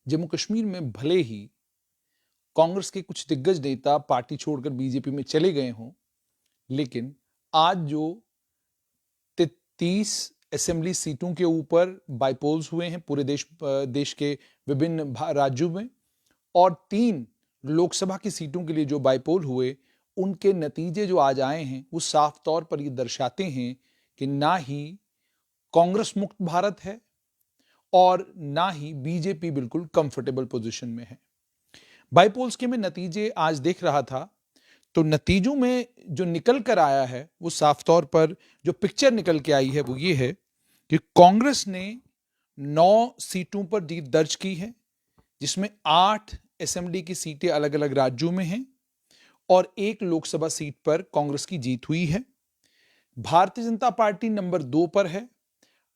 जम्मू कश्मीर में भले ही कांग्रेस के कुछ दिग्गज नेता पार्टी छोड़कर बीजेपी में चले गए हों, लेकिन आज जो 30 असेंबली सीटों के ऊपर बाइपोल्स हुए हैं पूरे देश के विभिन्न राज्यों में, और 3 लोकसभा की सीटों के लिए जो बाइपोल हुए, उनके नतीजे जो आज आए हैं वो साफ तौर पर ये दर्शाते हैं कि ना ही कांग्रेस मुक्त भारत है और ना ही बीजेपी बिल्कुल कंफर्टेबल पोजीशन में है। बाइपोल्स के मैं नतीजे आज देख रहा था, तो नतीजों में जो निकल कर आया है वो साफ तौर पर जो पिक्चर निकल के आई है वो ये है कि कांग्रेस ने 9 सीटों पर जीत दर्ज की है, जिसमें 8 असेंबली की सीटें अलग अलग राज्यों में हैं और 1 लोकसभा सीट पर कांग्रेस की जीत हुई है। भारतीय जनता पार्टी नंबर 2 पर है,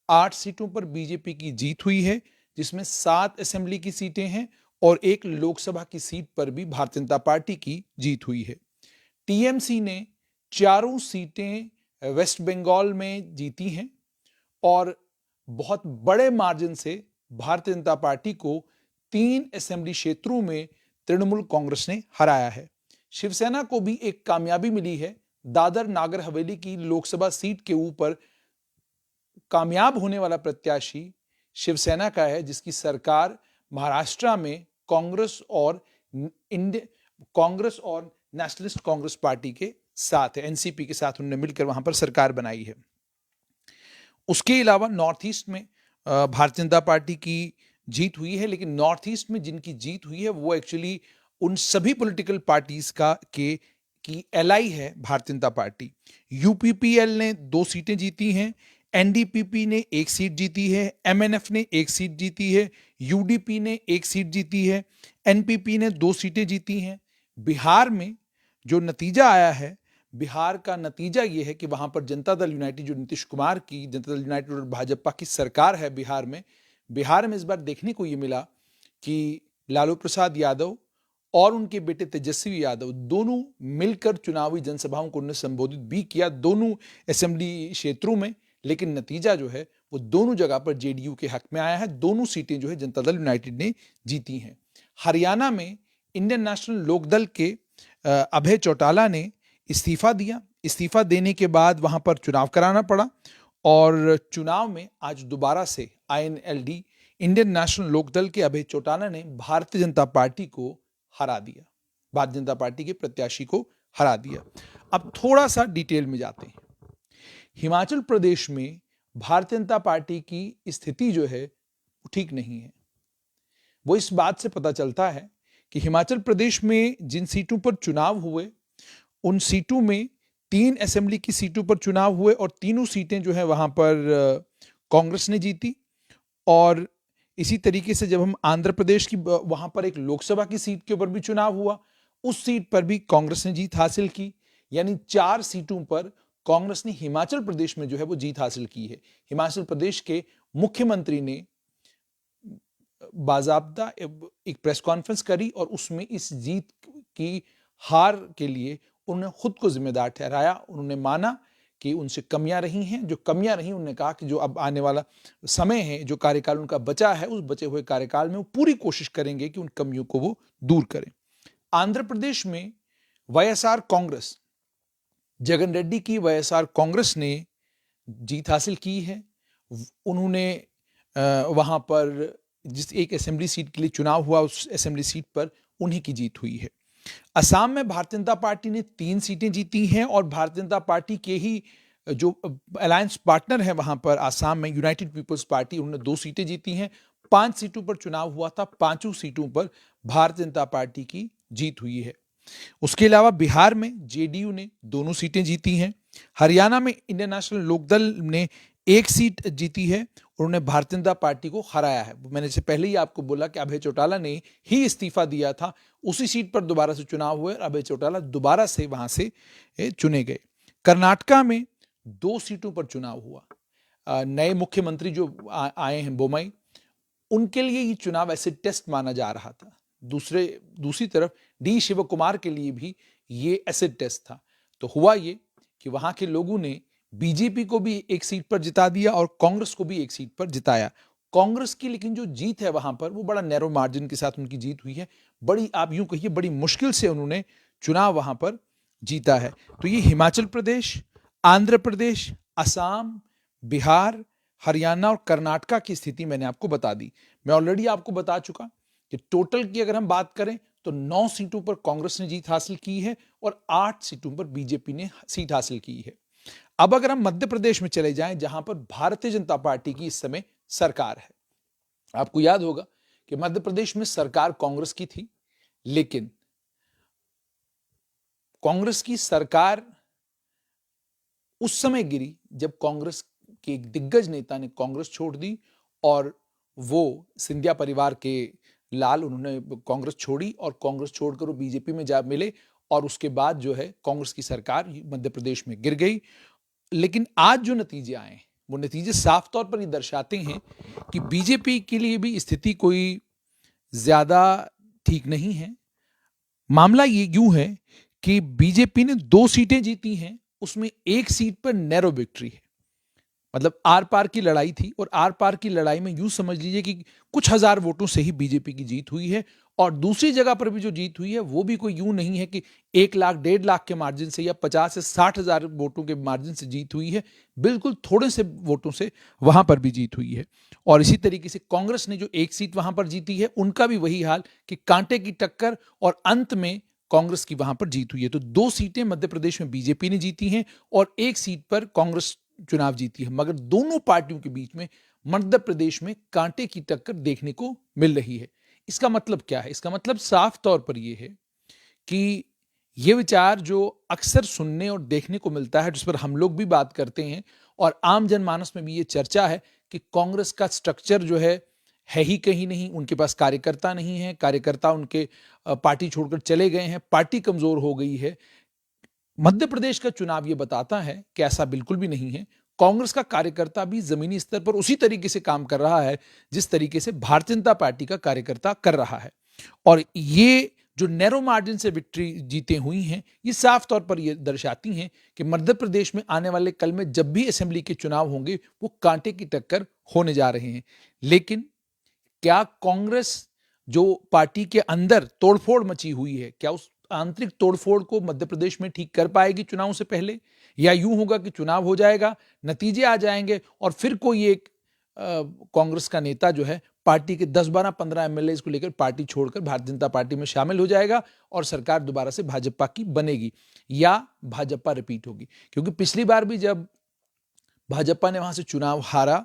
8 सीटों पर बीजेपी की जीत हुई है, जिसमें 7 असेंबली की सीटें हैं और 1 लोकसभा की सीट पर भी भारतीय जनता पार्टी की जीत हुई है। टीएमसी ने 4 सीटें वेस्ट बंगाल में जीती हैं और बहुत बड़े मार्जिन से भारतीय जनता पार्टी को 3 असेंबली क्षेत्रों में तृणमूल कांग्रेस ने हराया है। शिवसेना को भी एक कामयाबी मिली है, दादर नागर हवेली की लोकसभा सीट के ऊपर कामयाब होने वाला प्रत्याशी शिवसेना का है, जिसकी सरकार महाराष्ट्र में कांग्रेस और नेशनलिस्ट कांग्रेस पार्टी के साथ है, एनसीपी के साथ उन्होंने मिलकर वहां पर सरकार बनाई है। उसके अलावा नॉर्थ ईस्ट में भारतीय जनता पार्टी की जीत हुई है, लेकिन नॉर्थ ईस्ट में जिनकी जीत हुई है वो एक्चुअली उन सभी पॉलिटिकल पार्टीज की एलआई है भारतीय जनता पार्टी। यूपीपीएल ने 2 सीटें जीती हैं, एनडीपीपी ने 1 सीट जीती है, एमएनएफ ने 1 सीट जीती है, यूडीपी ने 1 सीट जीती है, एनपीपी ने 2 सीटें जीती हैं। बिहार में जो नतीजा आया है, बिहार का नतीजा यह है कि वहां पर जनता दल यूनाइटेड, जो नीतीश कुमार की जनता दल यूनाइटेड और भाजपा की सरकार है बिहार में इस बार देखने को यह मिला कि लालू प्रसाद यादव और उनके बेटे तेजस्वी यादव दोनों मिलकर चुनावी जनसभाओं को उन्होंने संबोधित भी किया दोनों असेंबली क्षेत्रों में, लेकिन नतीजा जो है वो दोनों जगह पर जेडीयू के हक में आया है। दोनों सीटें जो है जनता दल यूनाइटेड ने जीती हैं। हरियाणा में इंडियन नेशनल लोकदल के अभय चौटाला ने इस्तीफा दिया। इस्तीफा देने के बाद वहां पर चुनाव कराना पड़ा और चुनाव में आज दोबारा से आईएनएलडी, इंडियन नेशनल लोकदल के अभय चौटाला ने भारतीय जनता पार्टी को हरा दिया, भारतीय जनता पार्टी के प्रत्याशी को हरा दिया। अब थोड़ा सा डिटेल में जाते हैं। हिमाचल प्रदेश में भारतीय जनता पार्टी की स्थिति जो है वो ठीक नहीं है। वो इस बात से पता चलता है कि हिमाचल प्रदेश में जिन सीटों पर चुनाव हुए, उन सीटों में 3 असेंबली की सीटों पर चुनाव हुए और तीनों सीटें जो है वहां पर कांग्रेस ने जीती। और इसी तरीके से जब हम आंध्र प्रदेश की, वहां पर एक लोकसभा की सीट के ऊपर भी चुनाव हुआ, उस सीट पर भी कांग्रेस ने जीत हासिल की। यानी 4 सीटों पर कांग्रेस ने हिमाचल प्रदेश में जो है वो जीत हासिल की है। हिमाचल प्रदेश के मुख्यमंत्री ने बाजाबता एक प्रेस कॉन्फ्रेंस करी और उसमें इस जीत की हार के लिए उन्होंने खुद को जिम्मेदार ठहराया। उन्होंने माना कि उनसे कमियां रही हैं, जो कमियां रही उन्होंने कहा कि जो अब आने वाला समय है, जो कार्यकाल उनका बचा है, उस बचे हुए कार्यकाल में वो पूरी कोशिश करेंगे कि उन कमियों को वो दूर करें। आंध्र प्रदेश में वाईएसआर कांग्रेस, जगन रेड्डी की वाईएसआर कांग्रेस ने जीत हासिल की है। उन्होंने वहां पर जिस एक असेंबली सीट के लिए चुनाव हुआ, उस असेंबली सीट पर उन्हीं की जीत हुई है। असम में भारतीय जनता पार्टी ने 3 सीटें जीती हैं और भारतीय जनता पार्टी के ही जो अलायंस पार्टनर है वहां पर असम में, यूनाइटेड पीपल्स पार्टी, उन्होंने 2 सीटें जीती हैं। 5 सीटों पर चुनाव हुआ था, 5 सीटों पर भारतीय जनता पार्टी की जीत हुई है। उसके अलावा बिहार में जेडीयू ने दोनों सीटें जीती हैं। हरियाणा में इंडियन नेशनल लोकदल ने 1 सीट जीती है, उन्होंने भारतीय जनता पार्टी को हराया है। मैंने इससे पहले ही आपको बोला कि अभय चौटाला ने ही इस्तीफा दिया था, उसी सीट पर दोबारा से चुनाव हुए और अभय चौटाला दोबारा से वहां से चुने गए। कर्नाटका में 2 सीटों पर चुनाव हुआ। नए मुख्यमंत्री जो आए हैं बोम्मई, उनके लिए ये चुनाव ऐसे टेस्ट माना जा रहा था। दूसरी तरफ डी शिव कुमार के लिए भी ये एसिड टेस्ट था। तो हुआ ये कि वहां के लोगों ने बीजेपी को भी 1 सीट पर जिता दिया और कांग्रेस को भी 1 सीट पर जिताया। कांग्रेस की लेकिन जो जीत है वहां पर वो बड़ा नैरो मार्जिन के साथ उनकी जीत हुई है। बड़ी, आप यूं कहिए, बड़ी मुश्किल से उन्होंने चुनाव वहां पर जीता है। तो ये हिमाचल प्रदेश, आंध्र प्रदेश, असम, बिहार, हरियाणा और कर्नाटका की स्थिति मैंने आपको बता दी। मैं ऑलरेडी आपको बता चुका कि टोटल की अगर हम बात करें तो 9 सीटों पर कांग्रेस ने जीत हासिल की है और 8 सीटों पर बीजेपी ने सीट हासिल की है। अब अगर हम मध्य प्रदेश में चले जाएं जहां पर भारतीय जनता पार्टी की इस समय सरकार है, आपको याद होगा कि मध्य प्रदेश में सरकार कांग्रेस की थी, लेकिन कांग्रेस की सरकार उस समय गिरी जब कांग्रेस के एक दिग्गज नेता ने कांग्रेस छोड़ दी और वो सिंधिया परिवार के लाल, उन्होंने कांग्रेस छोड़ी और कांग्रेस छोड़कर वो बीजेपी में जा मिले और उसके बाद जो है कांग्रेस की सरकार मध्य प्रदेश में गिर गई। लेकिन आज जो नतीजे आए वो नतीजे साफ तौर पर ये दर्शाते हैं कि बीजेपी के लिए भी स्थिति कोई ज्यादा ठीक नहीं है। मामला ये यूं है कि बीजेपी ने 2 सीटें जीती हैं, उसमें एक सीट पर नैरो विक्ट्री है, मतलब आर पार की लड़ाई थी और आर पार की लड़ाई में यूं समझ लीजिए कि कुछ हजार वोटों से ही बीजेपी की जीत हुई है। और दूसरी जगह पर भी जो जीत हुई है वो भी कोई यूं नहीं है कि 1 लाख 1.5 लाख के मार्जिन से या 50 से 60 हजार वोटों के मार्जिन से जीत हुई है, बिल्कुल थोड़े से वोटों से वहां पर भी जीत हुई है। और इसी तरीके से कांग्रेस ने जो एक सीट वहां पर जीती है उनका भी वही हाल कि कांटे की टक्कर और अंत में कांग्रेस की वहां पर जीत हुई है। तो 2 सीटें मध्य प्रदेश में बीजेपी ने जीती हैं और एक सीट पर कांग्रेस चुनाव जीती है, मगर दोनों पार्टियों के बीच में मध्य प्रदेश में कांटे की टक्कर देखने को मिल रही है। इसका मतलब क्या है? इसका मतलब साफ तौर पर यह है कि यह विचार जो अक्सर सुनने और देखने को मिलता है, जिस पर हम लोग भी बात करते हैं और आम जनमानस में भी यह चर्चा है कि कांग्रेस का स्ट्रक्चर जो है ही कहीं नहीं, उनके पास कार्यकर्ता नहीं है, कार्यकर्ता उनके पार्टी छोड़कर चले गए हैं, पार्टी कमजोर हो गई है। मध्य प्रदेश का चुनाव यह बताता है कि ऐसा बिल्कुल भी नहीं है। कांग्रेस का कार्यकर्ता भी जमीनी स्तर पर उसी तरीके से काम कर रहा है जिस तरीके से भारतीय जनता पार्टी का कार्यकर्ता कर रहा है। और ये जो नैरो मार्जिन से विक्ट्री जीतें हुई हैं, ये साफ तौर पर ये दर्शाती हैं कि मध्य प्रदेश में आने वाले कल में जब भी असेंबली के चुनाव होंगे वो कांटे की टक्कर होने जा रहे हैं। लेकिन क्या कांग्रेस जो पार्टी के अंदर तोड़फोड़ मची हुई है, क्या उस आंतरिक तोड़फोड़ को मध्य प्रदेश में ठीक कर पाएगी चुनाव से पहले? या यूं होगा कि चुनाव हो जाएगा, नतीजे आ जाएंगे और फिर कोई एक कांग्रेस का नेता जो है पार्टी के 10, 12, 15 एमएलए को लेकर पार्टी छोड़कर भारतीय जनता पार्टी में शामिल हो जाएगा और सरकार दोबारा से भाजपा की बनेगी या भाजपा रिपीट होगी? क्योंकि पिछली बार भी जब भाजपा ने वहां से चुनाव हारा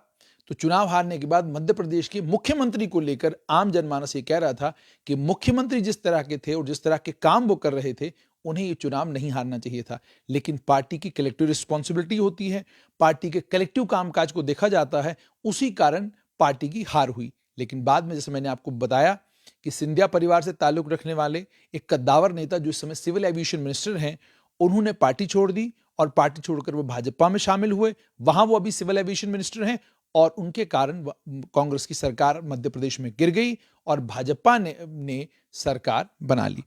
तो चुनाव हारने के बाद मध्य प्रदेश के मुख्यमंत्री को लेकर आम जनमानस ये कह रहा था कि मुख्यमंत्री जिस तरह के थे और जिस तरह के काम वो कर रहे थे उन्हें ये चुनाव नहीं हारना चाहिए था। लेकिन पार्टी की कलेक्टिव रिस्पॉन्सिबिलिटी होती है, पार्टी के कलेक्टिव कामकाज को देखा जाता है, उसी कारण पार्टी की हार हुई। लेकिन बाद में जैसे मैंने आपको बताया कि सिंधिया परिवार से ताल्लुक रखने वाले एक कद्दावर नेता जो इस समय सिविल एविएशन मिनिस्टर हैं, उन्होंने पार्टी छोड़ दी और पार्टी छोड़कर वो भाजपा में शामिल हुए। वहां वो अभी सिविल एविएशन मिनिस्टर हैं और उनके कारण कांग्रेस की सरकार मध्य प्रदेश में गिर गई और भाजपा ने सरकार बना ली।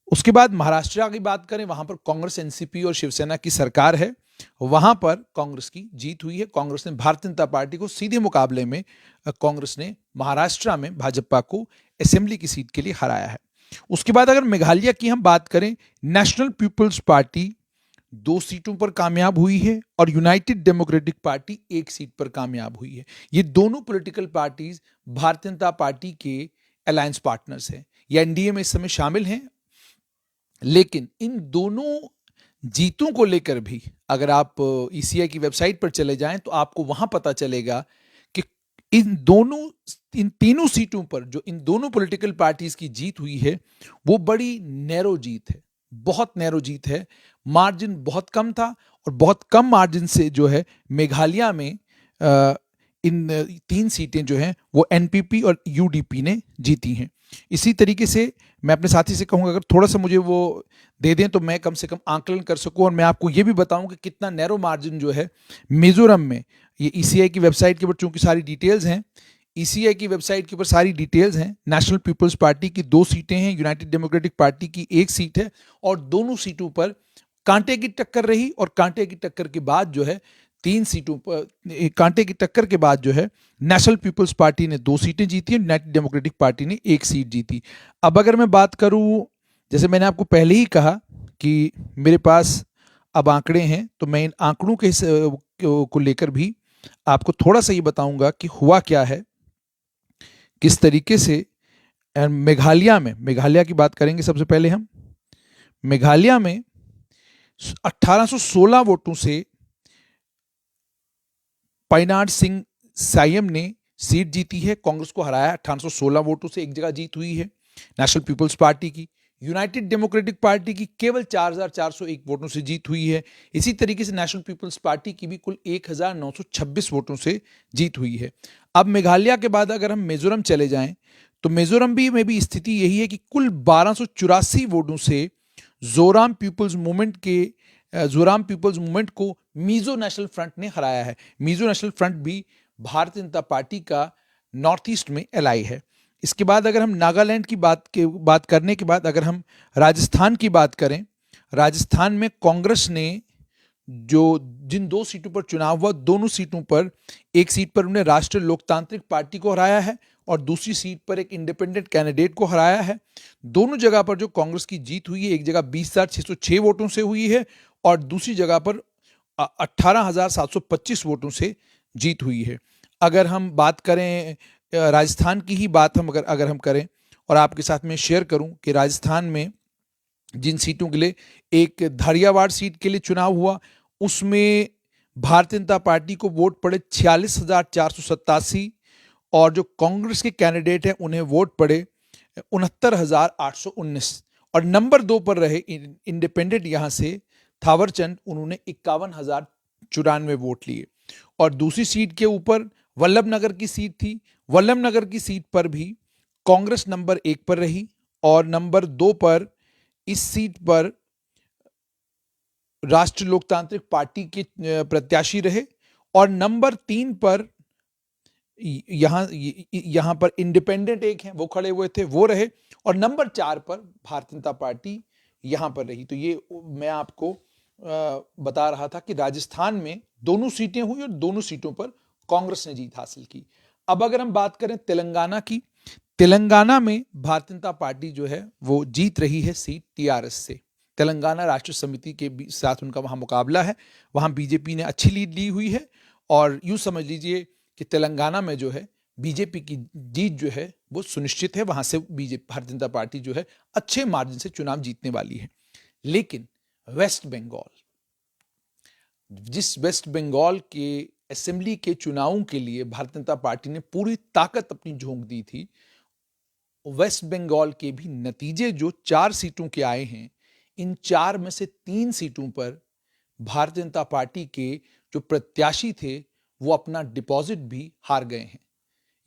उसके बाद महाराष्ट्र की बात करें, वहां पर कांग्रेस, एनसीपी और शिवसेना की सरकार है। वहां पर कांग्रेस की जीत हुई है। कांग्रेस ने भारतीय जनता पार्टी को सीधे मुकाबले में कांग्रेस ने महाराष्ट्र में भाजपा को असेंबली की सीट के लिए हराया है। उसके बाद अगर मेघालय की हम बात करें, नेशनल पीपुल्स पार्टी 2 सीटों पर कामयाब हुई है और यूनाइटेड डेमोक्रेटिक पार्टी 1 सीट पर कामयाब हुई है। ये दोनों political parties Bharatiya Janata party के अलायंस पार्टनर्स हैं या एनडीए में इस समय शामिल हैं। लेकिन इन दोनों जीतों को लेकर भी अगर आप ईसीआई की वेबसाइट पर चले जाएं तो आपको वहां पता चलेगा कि इन तीनों सीटों पर जो इन दोनों पॉलिटिकल पार्टीज की जीत हुई है वो बड़ी नैरो जीत है, बहुत नैरो जीत है। मार्जिन बहुत कम था और बहुत कम मार्जिन से जो है मेघालय में इन 3 सीटें जो हैं वो एनपीपी और यूडीपी ने जीती हैं। इसी तरीके से मैं अपने साथी से कहूँगा अगर थोड़ा सा मुझे वो दे दें तो मैं कम से कम आंकलन कर सकूं और मैं आपको ये भी बताऊं कि कितना नैरो मार्जिन जो है मिजोरम में। ये ईसीआई की वेबसाइट के ऊपर चूंकि सारी डिटेल्स हैं, ईसीआई की वेबसाइट के ऊपर सारी डिटेल्स हैं। नेशनल पीपल्स पार्टी की 2 सीटें हैं, यूनाइटेड डेमोक्रेटिक पार्टी की 1 सीट है और दोनों सीटों पर कांटे की टक्कर रही और कांटे की टक्कर के बाद जो है 3 सीटों पर कांटे की टक्कर के बाद जो है नेशनल पीपल्स पार्टी ने 2 सीटें जीती हैं, यूनाइटेड डेमोक्रेटिक पार्टी ने 1 सीट जीती। अब अगर मैं बात करूं, जैसे मैंने आपको पहले ही कहा कि मेरे पास अब आंकड़े हैं, तो मैं इन आंकड़ों के को लेकर भी आपको थोड़ा सा ये बताऊंगा कि हुआ क्या है, किस तरीके से। मेघालय की बात करेंगे सबसे पहले हम। मेघालय में 1816 वोटों से पाइनाड सिंह सायम ने सीट जीती है, कांग्रेस को हराया। 1816 वोटों से एक जगह जीत हुई है नेशनल पीपल्स पार्टी की। यूनाइटेड डेमोक्रेटिक पार्टी की केवल 4401 वोटों से जीत हुई है। इसी तरीके से नेशनल पीपल्स पार्टी की भी कुल 1926 वोटों से जीत हुई है। अब मेघालय के बाद अगर हम मिजोरम चले जाएं, तो मिजोरम भी में भी स्थिति यही है कि कुल 1284 वोटों से जोराम पीपल्स मूवमेंट को मिजो नेशनल फ्रंट ने हराया है। मिजो नेशनल फ्रंट भी भारतीय जनता पार्टी का नॉर्थ ईस्ट में एलाई है। इसके बाद अगर हम नागालैंड की बात करने के बाद अगर हम राजस्थान की बात करें, राजस्थान में कांग्रेस ने जिन 2 सीटों पर चुनाव हुआ, दोनों सीटों पर, एक सीट पर उन्हें राष्ट्रीय लोकतांत्रिक पार्टी को हराया है और दूसरी सीट पर एक इंडिपेंडेंट कैंडिडेट को हराया है। दोनों जगह पर जो कांग्रेस की जीत हुई है, एक जगह 20,606 वोटों से हुई है और दूसरी जगह पर 18,725 वोटों से जीत हुई है। अगर हम बात करें राजस्थान की ही बात अगर हम करें और आपके साथ में शेयर करूं कि राजस्थान में जिन सीटों के लिए, एक धारियावाड़ सीट के लिए चुनाव हुआ, उसमें भारतीय जनता पार्टी को वोट पड़े 46,487 और जो कांग्रेस के कैंडिडेट हैं उन्हें वोट पड़े 69,819 और नंबर 2 पर रहे इंडिपेंडेंट यहां से थावरचंद, उन्होंने 51,094 वोट लिए। और दूसरी सीट के ऊपर वल्लभनगर की सीट थी। वल्लभनगर की सीट पर भी कांग्रेस नंबर 1 पर रही और नंबर 2 पर इस सीट पर राष्ट्रीय लोकतांत्रिक पार्टी के प्रत्याशी रहे और नंबर 3 पर यहां पर इंडिपेंडेंट एक हैं, वो खड़े हुए थे, वो रहे और नंबर 4 पर भारतीय जनता पार्टी यहां पर रही। तो ये मैं आपको बता रहा था कि राजस्थान में दोनों सीटें हुई और दोनों सीटों पर कांग्रेस ने जीत हासिल की। अब अगर हम बात करें तेलंगाना की, तेलंगाना में भारतीय जनता पार्टी जो है वो जीत रही है सीट टीआरएस से। तेलंगाना राष्ट्र समिति के साथ उनका वहां मुकाबला है, वहां बीजेपी ने अच्छी लीड ली हुई है और यूं समझ लीजिए कि तेलंगाना में जो है बीजेपी की जीत जो है वो सुनिश्चित है। वहां से भारतीय जनता पार्टी जो है अच्छे मार्जिन से चुनाव जीतने वाली है। लेकिन वेस्ट बंगाल, जिस वेस्ट बंगाल के असेंबली के चुनावों के लिए भारतीय जनता पार्टी ने पूरी ताकत अपनी झोंक दी थी, वेस्ट बंगाल के भी नतीजे जो 4 सीटों के आए हैं, इन 4 में से 3 सीटों पर भारतीय जनता पार्टी के जो प्रत्याशी थे वो अपना डिपॉजिट भी हार गए हैं।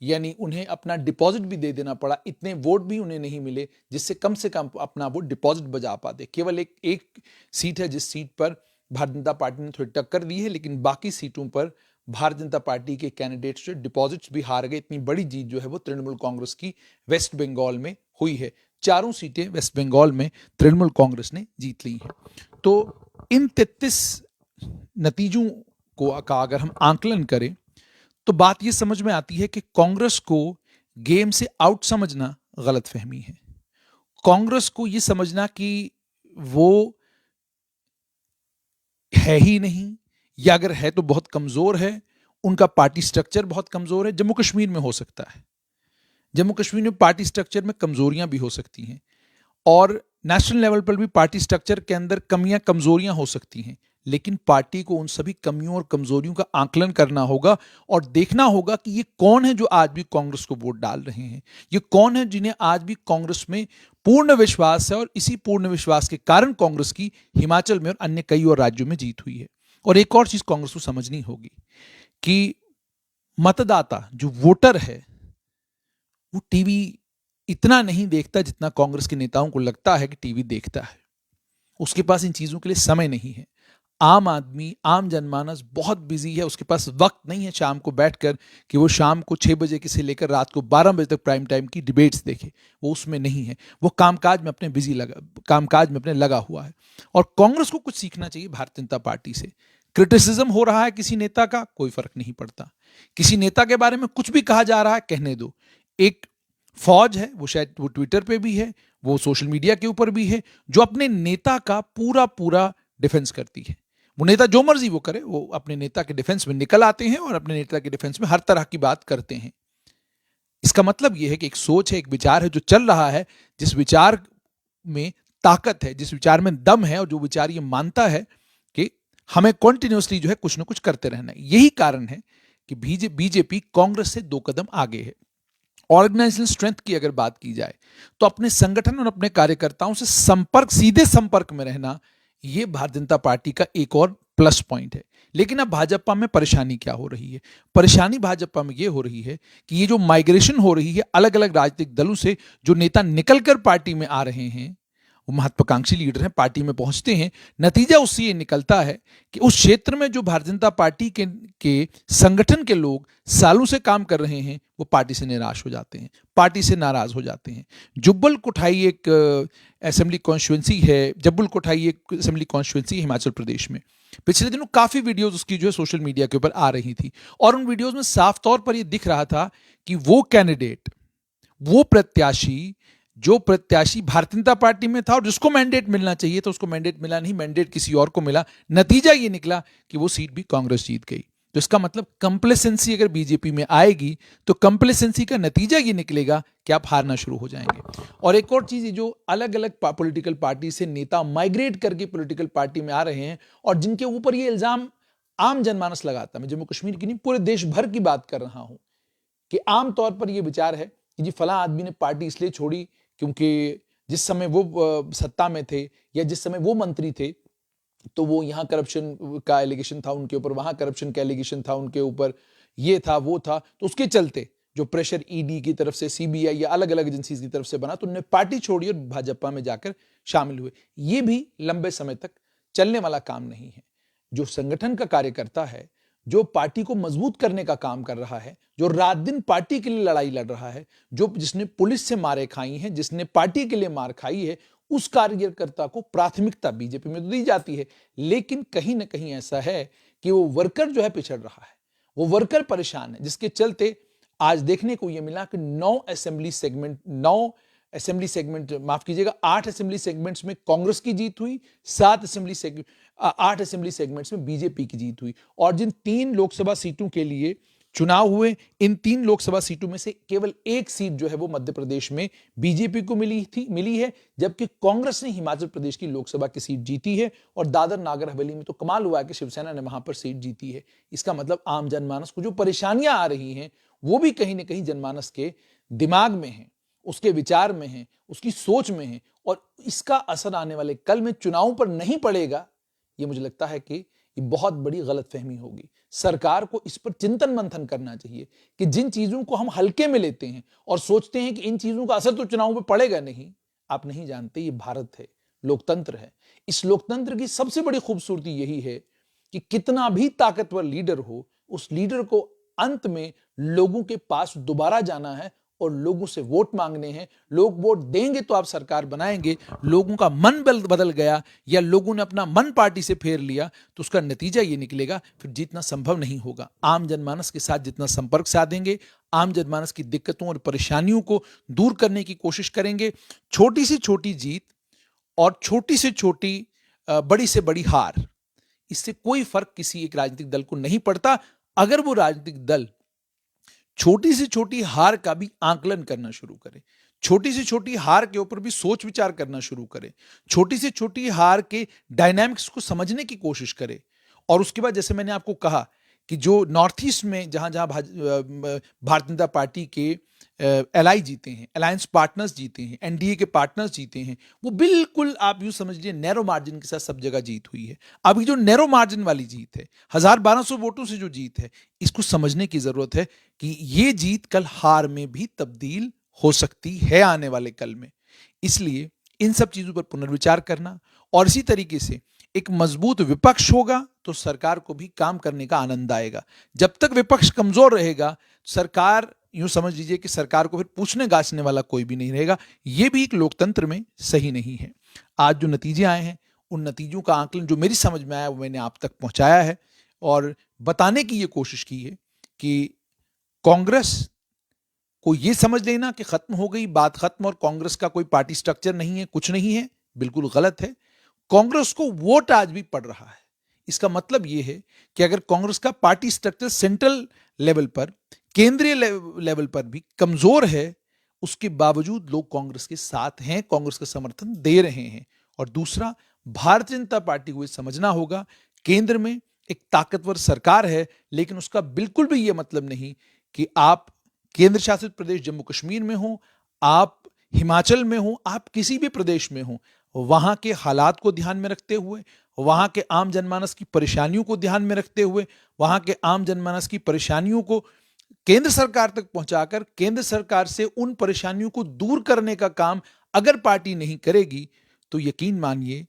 यानी उन्हें अपना डिपॉजिट भी दे देना पड़ा, इतने वोट भी उन्हें नहीं मिले जिससे कम से कम अपना वो डिपॉजिट बजा पाते। केवल एक सीट है जिस सीट पर भारतीय जनता पार्टी ने थोड़ी टक्कर दी है, लेकिन बाकी सीटों पर भारतीय जनता पार्टी के कैंडिडेट्स से डिपॉजिट्स भी हार गए। इतनी बड़ी जीत जो है वो तृणमूल कांग्रेस की वेस्ट बंगाल में हुई है। 4 सीटें वेस्ट बंगाल में तृणमूल कांग्रेस ने जीत ली हैं। तो इन 33 नतीजों का अगर हम आंकलन करें तो बात यह समझ में आती है कि कांग्रेस को गेम से आउट समझना गलतफहमी है। कांग्रेस को यह समझना कि वो है ही नहीं, या अगर है तो बहुत कमजोर है, उनका पार्टी स्ट्रक्चर बहुत कमजोर है। जम्मू कश्मीर में हो सकता है, जम्मू कश्मीर में पार्टी स्ट्रक्चर में कमजोरियां भी हो सकती हैं और नेशनल लेवल पर भी पार्टी स्ट्रक्चर के अंदर कमियां कमजोरियां हो सकती हैं, लेकिन पार्टी को उन सभी कमियों और कमजोरियों का आकलन करना होगा और देखना होगा कि ये कौन है जो आज भी कांग्रेस को वोट डाल रहे हैं, ये कौन है जिन्हें आज भी कांग्रेस में पूर्ण विश्वास है और इसी पूर्ण विश्वास के कारण कांग्रेस की हिमाचल में और अन्य कई और राज्यों में जीत हुई है। और एक और चीज कांग्रेस को समझनी होगी कि मतदाता जो वोटर है वो टीवी इतना नहीं देखता जितना कांग्रेस के नेताओं को लगता है कि टीवी देखता है। उसके पास इन चीजों के लिए समय नहीं है। आम आदमी, आम जनमानस बहुत बिजी है, उसके पास वक्त नहीं है शाम को बैठकर कि वो शाम को 6 बजे से लेकर रात को 12 बजे तक प्राइम टाइम की डिबेट्स देखे। वो उसमें नहीं है, वो कामकाज में अपने लगा हुआ है। और कांग्रेस को कुछ सीखना चाहिए भारतीय जनता पार्टी से। क्रिटिसिज्म हो रहा है किसी नेता का, कोई फर्क नहीं पड़ता। किसी नेता के बारे में कुछ भी कहा जा रहा है, कहने दो। एक फौज है, वो शायद वो ट्विटर पे भी है, वो सोशल मीडिया के ऊपर भी है, जो अपने नेता का पूरा पूरा डिफेंस करती है। वो नेता जो मर्जी वो करे, वो अपने नेता के डिफेंस में निकल आते हैं और अपने नेता के डिफेंस में हर तरह की बात करते हैं। इसका मतलब यह है कि एक सोच है, एक विचार है जो चल रहा है, जिस विचार में ताकत है, जिस विचार में दम है, और जो विचार ये मानता है कि हमें कॉन्टिन्यूसली जो है कुछ ना कुछ करते रहना है। यही कारण है कि बीजेपी कांग्रेस से 2 कदम आगे है। ऑर्गेनाइजेशनल स्ट्रेंथ की अगर बात की जाए तो अपने संगठन और अपने कार्यकर्ताओं से सीधे संपर्क में रहना, यह भारतीय जनता पार्टी का एक और प्लस पॉइंट है। लेकिन अब भाजपा में परेशानी क्या हो रही है? परेशानी भाजपा में यह हो रही है कि ये जो माइग्रेशन हो रही है अलग अलग राजनीतिक दलों से, जो नेता निकलकर पार्टी में आ रहे हैं, वो महत्वाकांक्षी लीडर हैं, पार्टी में पहुंचते हैं, नतीजा उससे ये निकलता है कि उस क्षेत्र में जो भारतीय जनता पार्टी के संगठन के लोग सालों से काम कर रहे हैं, वो पार्टी से निराश हो जाते हैं, पार्टी से नाराज हो जाते हैं। जुब्बल कोठाई एक असेंबली कॉन्स्टिट्यूएंसी है, जब्बल कोठाई एक असेंबली कॉन्स्टिट्यूएंसी है हिमाचल प्रदेश में। पिछले दिनों काफी वीडियोस उसकी जो है सोशल मीडिया के ऊपर आ रही थी, और उन वीडियोस में साफ तौर पर यह दिख रहा था कि वो कैंडिडेट, वो प्रत्याशी, जो प्रत्याशी भारतीय जनता पार्टी में था और जिसको मैंडेट मिलना चाहिए था, उसको मैंडेट मिला नहीं, मैंडेट किसी और को मिला। नतीजा ये निकला कि वो सीट भी कांग्रेस जीत गई। तो इसका मतलब कंप्लेसेंसी अगर बीजेपी में आएगी तो कंप्लेसेंसी का नतीजा ये निकलेगा कि आप हारना शुरू हो जाएंगे। और एक और चीज, जो अलग अलग पॉलिटिकल पार्टी से नेता माइग्रेट करके पॉलिटिकल पार्टी में आ रहे हैं और जिनके ऊपर ये इल्जाम आम जनमानस लगाता, मैं जम्मू कश्मीर की नहीं, पूरे देश भर की बात कर रहा हूं, कि आमतौर पर यह विचार है कि जी फला आदमी ने पार्टी इसलिए छोड़ी क्योंकि जिस समय वो सत्ता में थे या जिस समय वो मंत्री थे, तो वो यहाँ करप्शन का एलिगेशन था उनके ऊपर, वहां करप्शन का एलिगेशन था उनके ऊपर, ये था वो था, तो उसके चलते जो प्रेशर ईडी की तरफ से, सीबीआई या अलग अलग एजेंसीज की तरफ से बना, तो उन्होंने पार्टी छोड़ी और भाजपा में जाकर शामिल हुए। ये भी लंबे समय तक चलने वाला काम नहीं है। जो संगठन का कार्यकर्ता है, जो पार्टी को मजबूत करने का काम कर रहा है, जो रात दिन पार्टी के लिए लड़ाई लड़ रहा है, जिसने पुलिस से मारे खाई हैं, जिसने पार्टी के लिए मार खाई है, उस कार्यकर्ता को प्राथमिकता बीजेपी में तो दी जाती है। लेकिन कहीं ना कहीं ऐसा है कि वो वर्कर जो है पिछड़ रहा है, वो वर्कर परेशान है, जिसके चलते आज देखने को यह मिला कि 8 असेंबली सेगमेंट माफ कीजिएगा 8 असेंबली सेगमेंट्स में कांग्रेस की जीत हुई, 8 असेंबली सेगमेंट्स में बीजेपी की जीत हुई। और जिन 3 लोकसभा सीटों के लिए चुनाव हुए, इन 3 लोकसभा सीटों में से केवल एक सीट जो है वो मध्य प्रदेश में बीजेपी को मिली है, जबकि कांग्रेस ने हिमाचल प्रदेश की लोकसभा की सीट जीती है। और दादर नागर हवेली में तो कमाल हुआ कि शिवसेना ने वहां पर सीट जीती है। इसका मतलब आम जनमानस को जो परेशानियां आ रही हैं, वो भी कहीं ना कहीं जनमानस के दिमाग में है, उसके विचार में है, उसकी सोच में है, और इसका असर आने वाले कल में चुनाव पर नहीं पड़ेगा। ये मुझे लगता है कि ये बहुत बड़ी गलतफहमी होगी। सरकार को इस पर चिंतन मंथन करना चाहिए कि जिन चीजों को हम हल्के में लेते हैं और सोचते हैं कि इन चीजों का असर तो चुनाव में पड़ेगा नहीं, आप नहीं जानते ये भारत है, लोकतंत्र है। इस लोकतंत्र की सबसे बड़ी खूबसूरती यही है कि कितना भी ताकतवर लीडर हो, उस लीडर को अंत में लोगों के पास दोबारा जाना है और लोगों से वोट मांगने हैं। लोग वोट देंगे तो आप सरकार बनाएंगे। लोगों का मन बदल गया या लोगों ने अपना मन पार्टी से फेर लिया तो उसका नतीजा ये निकलेगा, फिर जीतना संभव नहीं होगा। आम जनमानस के साथ जितना संपर्क साधेंगे, आम जनमानस की दिक्कतों और परेशानियों को दूर करने की कोशिश करेंगे, छोटी से छोटी जीत और छोटी से छोटी बड़ी से बड़ी हार, इससे कोई फर्क किसी एक राजनीतिक दल को नहीं पड़ता। अगर वो राजनीतिक दल छोटी से छोटी हार का भी आकलन करना शुरू करे, छोटी से छोटी हार के ऊपर भी सोच विचार करना शुरू करे, छोटी से छोटी हार के डायनामिक्स को समझने की कोशिश करे, और उसके बाद जैसे मैंने आपको कहा कि जो नॉर्थ ईस्ट में जहां जहां भारतीय जनता पार्टी के एलाई जीते हैं, अलायंस पार्टनर्स जीते हैं, एनडीए के पार्टनर्स जीते हैं, वो बिल्कुल आप यूं समझ लीजिए नैरो मार्जिन के साथ सब जगह जीत हुई है। अभी जो नैरो मार्जिन वाली जीत है, 1200 वोटों से जो जीत है, इसको समझने की जरूरत है कि ये जीत कल हार में भी तब्दील हो सकती है आने वाले कल में। इसलिए इन सब चीजों पर पुनर्विचार करना, और इसी तरीके से एक मजबूत विपक्ष होगा तो सरकार को भी काम करने का आनंद आएगा। जब तक विपक्ष कमजोर रहेगा, सरकार यूं समझ लीजिए कि सरकार को फिर पूछने गाछने वाला कोई भी नहीं रहेगा। यह भी एक लोकतंत्र में सही नहीं है। आज जो नतीजे आए हैं, उन नतीजों का आकलन जो मेरी समझ में आया वो मैंने आप तक पहुंचाया है। और बताने की ये कोशिश की है कि कांग्रेस को ये समझ लेना कि खत्म हो गई बात, खत्म, और कांग्रेस का कोई पार्टी स्ट्रक्चर नहीं है, कुछ नहीं है, बिल्कुल गलत है। कांग्रेस को वोट आज भी पड़ रहा है। इसका मतलब यह है कि अगर कांग्रेस का पार्टी स्ट्रक्चर सेंट्रल लेवल पर, केंद्रीय लेवल पर भी कमजोर है, उसके बावजूद लोग कांग्रेस के साथ हैं, कांग्रेस का समर्थन दे रहे हैं। और दूसरा, भारतीय जनता पार्टी को यह समझना होगा, केंद्र में एक ताकतवर सरकार है, लेकिन उसका बिल्कुल भी यह मतलब नहीं कि आप केंद्र शासित प्रदेश जम्मू कश्मीर में हो, आप हिमाचल में हो, आप किसी भी प्रदेश में हो, वहां के हालात को ध्यान में रखते हुए, वहां के आम जनमानस की परेशानियों को ध्यान में रखते हुए, वहां के आम जनमानस की परेशानियों को केंद्र सरकार तक पहुंचाकर केंद्र सरकार से उन परेशानियों को दूर करने का काम अगर पार्टी नहीं करेगी, तो यकीन मानिए,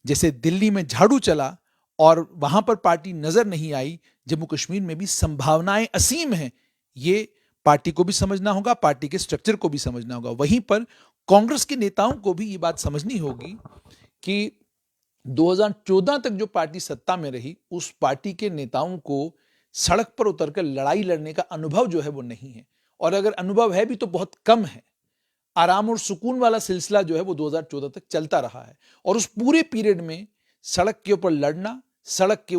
जैसे दिल्ली में झाड़ू चला और वहां पर पार्टी नजर नहीं आई, जम्मू कश्मीर में भी संभावनाएं असीम हैं। ये पार्टी को भी समझना होगा, पार्टी के स्ट्रक्चर को भी समझना होगा। वहीं पर कांग्रेस के नेताओं को भी ये बात समझनी होगी कि 2014 तक जो पार्टी सत्ता में रही, उस पार्टी के नेताओं को सड़क पर उतरकर लड़ाई लड़ने का अनुभव जो है वो नहीं है, और अगर अनुभव है भी तो बहुत कम है। आराम और सुकून वाला सिलसिला जो है वो 2014 तक चलता रहा है, और उस पूरे पीरियड में सड़क के ऊपर लड़ना, सड़क के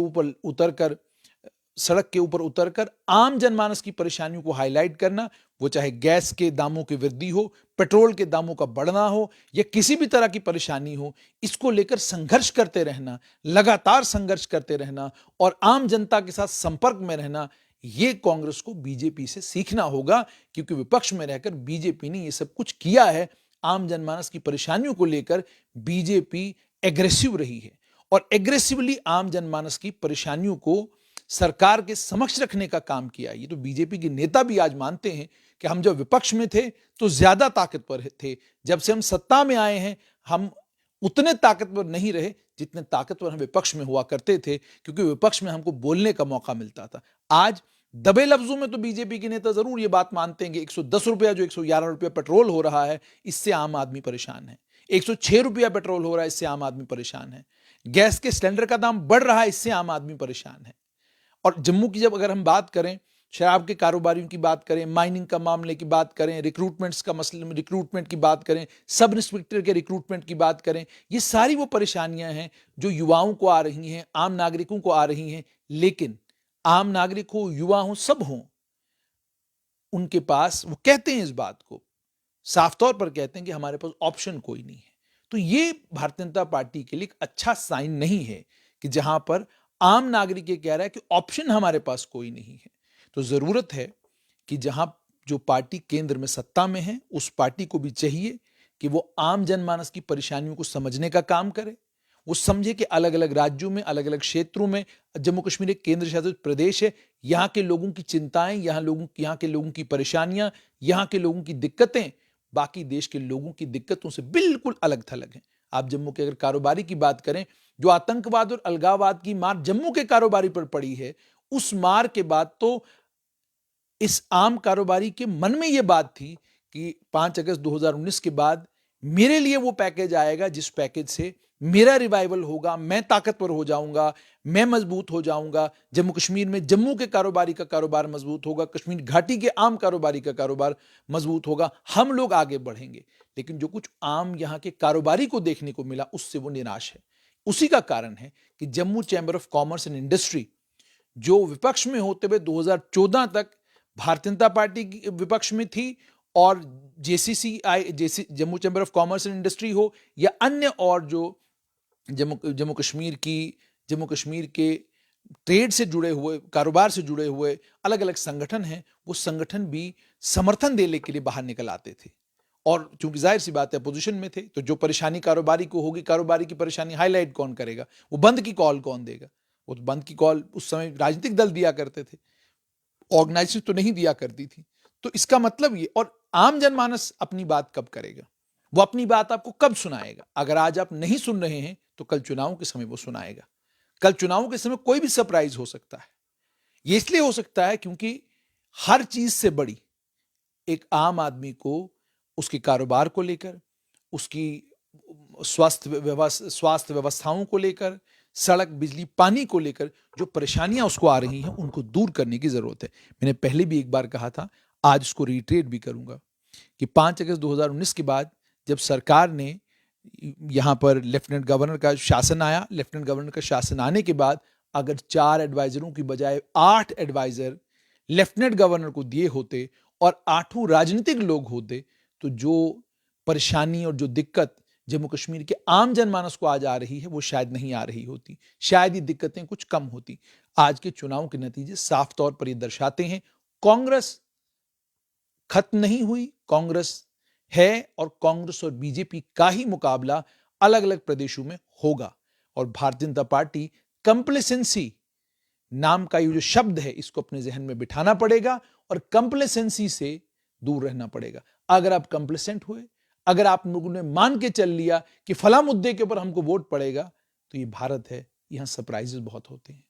ऊपर उतरकर आम जनमानस की परेशानियों को हाईलाइट करना, वो चाहे गैस के दामों की वृद्धि हो, पेट्रोल के दामों का बढ़ना हो, या किसी भी तरह की परेशानी हो, इसको लेकर संघर्ष करते रहना, लगातार संघर्ष करते रहना और आम जनता के साथ संपर्क में रहना, ये कांग्रेस को बीजेपी से सीखना होगा, क्योंकि विपक्ष में रहकर बीजेपी ने ये सब कुछ किया है। आम जनमानस की परेशानियों को लेकर बीजेपी एग्रेसिव रही है, और एग्रेसिवली आम जनमानस की परेशानियों को सरकार के समक्ष रखने का काम किया। ये तो बीजेपी के नेता भी आज मानते हैं कि हम जब विपक्ष में थे तो ज्यादा ताकतवर थे, जब से हम सत्ता में आए हैं हम उतने ताकतवर नहीं रहे जितने ताकतवर हम विपक्ष में हुआ करते थे, क्योंकि विपक्ष में हमको बोलने का मौका मिलता था। आज दबे लफ्जों में तो बीजेपी के नेता जरूर ये बात मानते हैं कि 110 रुपया जो 111 रुपया पेट्रोल हो रहा है, इससे आम आदमी परेशान है। 106 रुपया पेट्रोल हो रहा है, इससे आम आदमी परेशान है। गैस के सिलेंडर का दाम बढ़ रहा है, इससे आम आदमी परेशान है। और जम्मू की जब अगर हम बात करें, शराब के कारोबारियों की बात करें, माइनिंग का मामले की बात करें, रिक्रूटमेंट्स का मसले में रिक्रूटमेंट की बात करें, सब इंस्पेक्टर के रिक्रूटमेंट की बात करें, ये सारी वो परेशानियां हैं जो युवाओं को आ रही हैं, आम नागरिकों को आ रही हैं। लेकिन आम नागरिक हो, युवा हो, सब हो, उनके पास, वो कहते हैं इस बात को साफ तौर पर कहते हैं कि हमारे पास ऑप्शन कोई नहीं है। तो ये भारतीय जनता पार्टी के लिए एक अच्छा साइन नहीं है कि जहां पर आम नागरिक ये कह रहा है कि ऑप्शन हमारे पास कोई नहीं है। तो जरूरत है कि जहां जो पार्टी केंद्र में सत्ता में है, उस पार्टी को भी चाहिए कि वो आम जनमानस की परेशानियों को समझने का काम करे। वो समझे कि अलग अलग राज्यों में, अलग अलग क्षेत्रों में, जम्मू कश्मीर एक केंद्र शासित प्रदेश है, यहाँ के लोगों की चिंताएं, यहाँ के लोगों की परेशानियां, यहाँ के लोगों की दिक्कतें बाकी देश के लोगों की दिक्कतों से बिल्कुल अलग थलग हैं। आप जम्मू के अगर कारोबारी की बात करें, जो आतंकवाद और अलगाववाद की मार जम्मू के कारोबारी पर पड़ी है, उस मार के बाद तो इस आम कारोबारी के मन में यह बात थी कि 5 अगस्त 2019 के बाद मेरे लिए वो पैकेज आएगा जिस पैकेज से मेरा रिवाइवल होगा, मैं ताकतवर हो जाऊंगा, मैं मजबूत हो जाऊंगा, जम्मू कश्मीर में जम्मू के कारोबारी का कारोबार मजबूत होगा, कश्मीर घाटी के आम कारोबारी का कारोबार मजबूत होगा, हम लोग आगे बढ़ेंगे। लेकिन जो कुछ आम यहाँ के कारोबारी को देखने को मिला, उससे वो निराश है। उसी का कारण है कि Jammu chamber of commerce and industry, जो विपक्ष में होते हुए 2014 तक भारतीय जनता पार्टी की विपक्ष में थी, और Jammu chamber of commerce and industry हो या अन्य और जो जम्मू कश्मीर के ट्रेड से जुड़े हुए, कारोबार से जुड़े हुए अलग अलग संगठन हैं, वो संगठन भी समर्थन देने के लिए बाहर निकल आते थे। और चूंकि जाहिर सी बात है अपोजिशन में थे, तो जो परेशानी कारोबारी को होगी, कारोबारी की परेशानी हाईलाइट कौन करेगा, वो बंद की कॉल कौन देगा? वो तो बंद की कॉल उस समय राजनीतिक दल दिया करते थे, ऑर्गेनाइजेशन तो नहीं दिया करती थी। तो इसका मतलब ये, और आम जनमानस अपनी बात कब करेगा, वो अपनी बात आपको कब सुनाएगा? अगर आज आप नहीं सुन रहे हैं तो कल चुनाव के समय वो सुनाएगा। कल चुनाव के समय कोई भी सरप्राइज हो सकता है। ये इसलिए हो सकता है क्योंकि हर चीज से बड़ी एक आम आदमी को उसके कारोबार को लेकर, उसकी स्वास्थ्य व्यवस्थाओं को लेकर, सड़क, बिजली, पानी को लेकर जो परेशानियां उसको आ रही हैं उनको दूर करने की जरूरत है। मैंने पहले भी एक बार कहा था, आज उसको रिट्रेट भी करूंगा कि 5 अगस्त 2019 के बाद जब सरकार ने यहां पर लेफ्टिनेंट गवर्नर का शासन आया, लेफ्टिनेंट गवर्नर का शासन आने के बाद अगर 4 एडवाइजरों की बजाय 8 एडवाइजर लेफ्टिनेंट गवर्नर को दिए होते और 8 राजनीतिक लोग होते, तो जो परेशानी और जो दिक्कत जम्मू कश्मीर के आम जनमानस को आज आ रही है वो शायद नहीं आ रही होती, शायद ये दिक्कतें कुछ कम होती। आज के चुनाव के नतीजे साफ तौर पर ये दर्शाते हैं कांग्रेस खत्म नहीं हुई, कांग्रेस है और कांग्रेस और बीजेपी का ही मुकाबला अलग अलग प्रदेशों में होगा। और भारतीय जनता पार्टी कंप्लेसेंसी नाम का ये जो शब्द है इसको अपने जहन में बिठाना पड़ेगा और कंप्लेसेंसी से दूर रहना पड़ेगा। अगर आप कंप्लेसेंट हुए, अगर आप लोगों ने मान के चल लिया कि फला मुद्दे के ऊपर हमको वोट पड़ेगा, तो ये भारत है, यहां सरप्राइजेस बहुत होते हैं।